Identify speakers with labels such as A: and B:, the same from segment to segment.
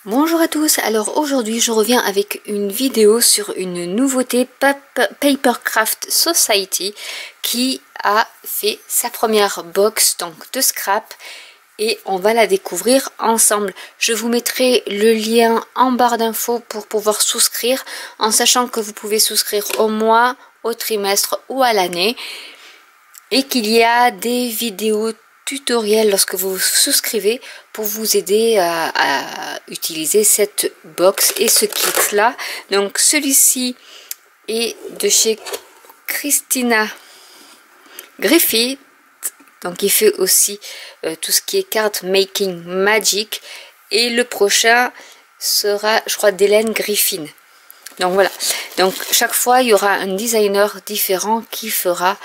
A: Bonjour à tous, alors aujourd'hui je reviens avec une vidéo sur une nouveauté Papercraft Society qui a fait sa première box donc de scrap et on va la découvrir ensemble. Je vous mettrai le lien en barre d'infos pour pouvoir souscrire en sachant que vous pouvez souscrire au mois, au trimestre ou à l'année et qu'il y a des vidéos tutoriel lorsque vous souscrivez pour vous aider à utiliser cette box et ce kit là. Donc celui-ci est de chez Christina Griffith, donc il fait aussi tout ce qui est card making magic, et le prochain sera je crois d'Hélène Griffin. Donc voilà, donc chaque fois il y aura un designer différent qui fera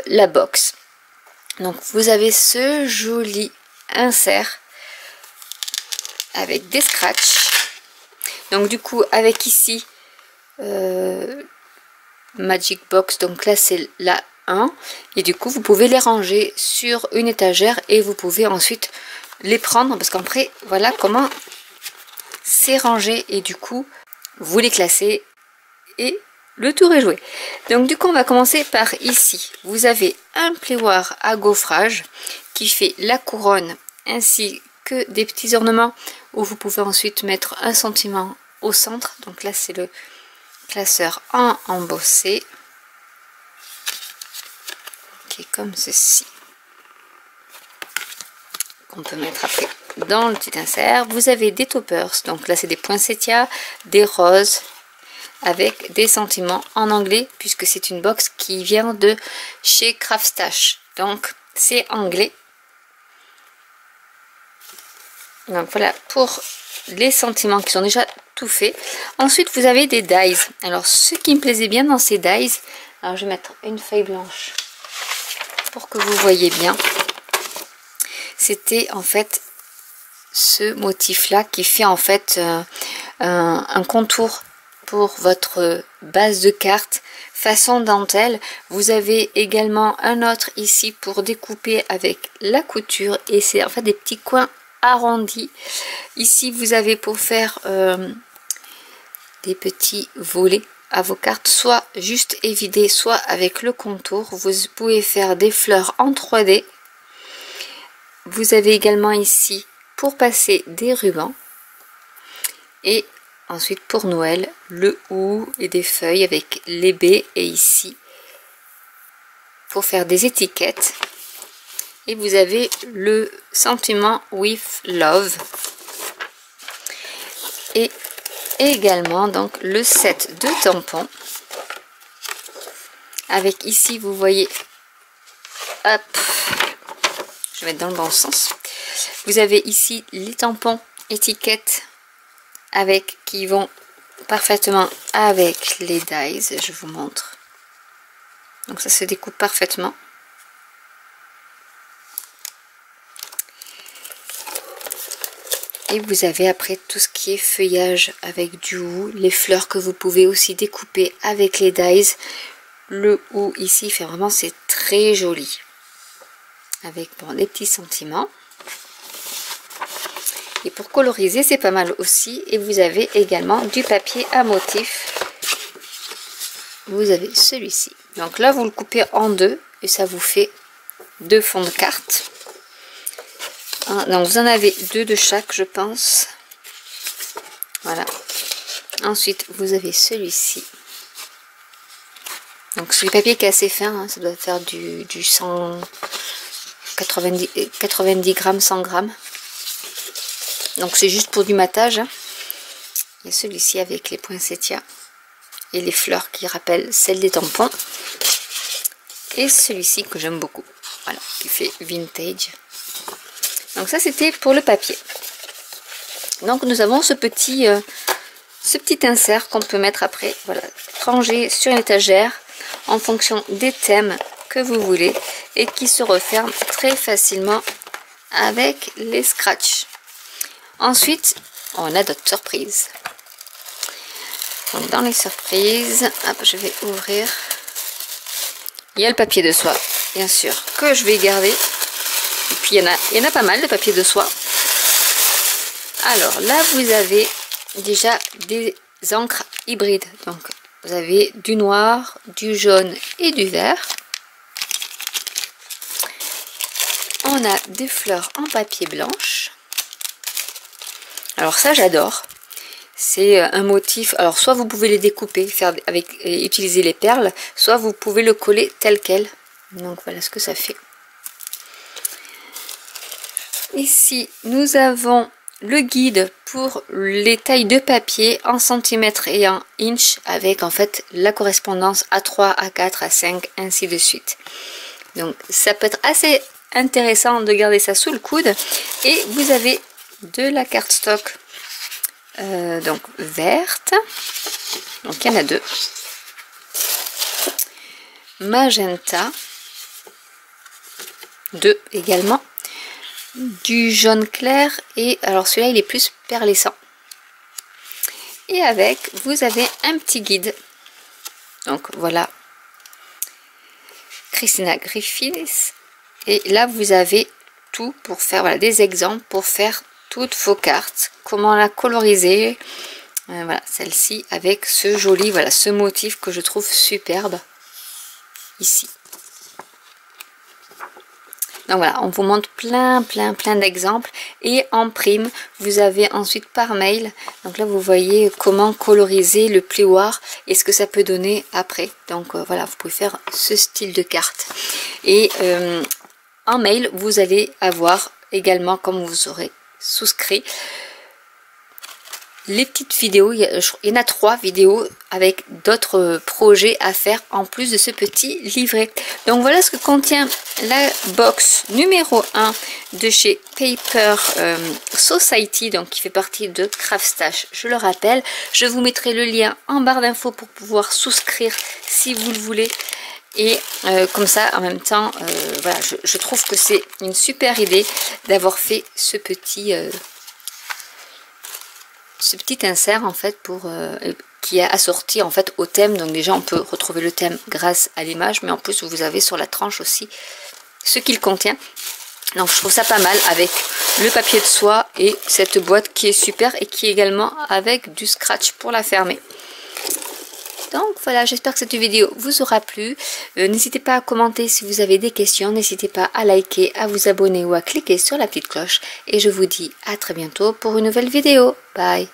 A: la box. Donc vous avez ce joli insert avec des scratchs. Donc du coup avec ici Magic Box, donc là c'est la 1 et du coup vous pouvez les ranger sur une étagère et vous pouvez ensuite les prendre parce qu'après voilà comment c'est rangé et du coup vous les classez et le tour est joué. Donc du coup on va commencer par ici. Vous avez un plioir à gaufrage qui fait la couronne ainsi que des petits ornements où vous pouvez ensuite mettre un sentiment au centre. Donc là c'est le classeur en embossé qui est comme ceci, qu'on peut mettre après dans le petit insert. Vous avez des toppers, donc là c'est des poinsettias, des roses avec des sentiments en anglais puisque c'est une box qui vient de chez Craftstash, donc c'est anglais. Donc voilà pour les sentiments qui sont déjà tout faits. Ensuite vous avez des dies. Alors ce qui me plaisait bien dans ces dies, alors je vais mettre une feuille blanche pour que vous voyez bien, c'était en fait ce motif là qui fait en fait un contour pour votre base de carte façon dentelle. Vous avez également un autre ici pour découper avec la couture et c'est en fait des petits coins arrondis. Ici vous avez pour faire des petits volets à vos cartes, soit juste évidés, soit avec le contour. Vous pouvez faire des fleurs en 3D. Vous avez également ici pour passer des rubans et ensuite pour Noël le hou et des feuilles avec les baies, et ici pour faire des étiquettes. Et vous avez le sentiment with love et également donc le set de tampons avec ici vous voyez, hop, je vais mettre dans le bon sens, vous avez ici les tampons étiquettes avec qui vont parfaitement avec les dies. Je vous montre, donc ça se découpe parfaitement. Et vous avez après tout ce qui est feuillage avec du hou, les fleurs que vous pouvez aussi découper avec les dies. Le hou ici fait vraiment, c'est très joli avec bon, des petits sentiments. Et pour coloriser c'est pas mal aussi. Et vous avez également du papier à motif. Vous avez celui-ci, donc là vous le coupez en deux et ça vous fait deux fonds de carte. Donc vous en avez deux de chaque je pense. Voilà, ensuite vous avez celui-ci, donc c'est du papier qui est assez fin, hein, ça doit faire du 90 grammes, 100 grammes, donc c'est juste pour du matage, hein. Il y a celui-ci avec les poinsettias et les fleurs qui rappellent celles des tampons, et celui-ci que j'aime beaucoup, voilà, qui fait vintage. Donc ça c'était pour le papier. Donc nous avons ce petit insert qu'on peut mettre après, voilà, ranger sur une étagère en fonction des thèmes que vous voulez et qui se referme très facilement avec les scratchs. Ensuite on a d'autres surprises. Donc dans les surprises, hop, je vais ouvrir. Il y a le papier de soie bien sûr que je vais garder. Et puis il y en a pas mal de papier de soie Alors là, vous avez déjà des encres hybrides. Donc, vous avez du noir, du jaune et du vert. On a des fleurs en papier blanche. Alors ça, j'adore. C'est un motif. Alors, soit vous pouvez les découper, faire avec et utiliser les perles, soit vous pouvez le coller tel quel. Donc, voilà ce que ça fait. Ici, nous avons le guide pour les tailles de papier en centimètres et en inch avec en fait la correspondance A3, A4, A5, ainsi de suite. Donc ça peut être assez intéressant de garder ça sous le coude. Et vous avez de la cardstock donc verte. Donc il y en a deux. Magenta. Deux également. Du jaune clair et alors celui-là il est plus perlescent. Et avec vous avez un petit guide. Donc voilà, Christina Griffiths. Et là vous avez tout pour faire voilà, des exemples pour faire toutes vos cartes. Comment la coloriser. Voilà celle-ci avec ce joli voilà ce motif que je trouve superbe ici. Donc voilà, on vous montre plein d'exemples. Et en prime, vous avez ensuite par mail. Donc là, vous voyez comment coloriser le plioir et ce que ça peut donner après. Donc voilà, vous pouvez faire ce style de carte. Et en mail, vous allez avoir également, comme vous aurez souscrit, les petites vidéos. Il y en a 3 vidéos avec d'autres projets à faire en plus de ce petit livret. Donc voilà ce que contient la box numéro 1 de chez Paper Society, donc qui fait partie de Craftstash, je le rappelle. Je vous mettrai le lien en barre d'infos pour pouvoir souscrire si vous le voulez. Et comme ça, en même temps, voilà, je trouve que c'est une super idée d'avoir fait ce petit insert en fait pour qui est assorti en fait au thème. Donc déjà on peut retrouver le thème grâce à l'image, mais en plus vous avez sur la tranche aussi ce qu'il contient. Donc je trouve ça pas mal avec le papier de soie et cette boîte qui est super et qui est également avec du scratch pour la fermer. Donc voilà, j'espère que cette vidéo vous aura plu. N'hésitez pas à commenter si vous avez des questions. N'hésitez pas à liker, à vous abonner ou à cliquer sur la petite cloche. Et je vous dis à très bientôt pour une nouvelle vidéo. Bye!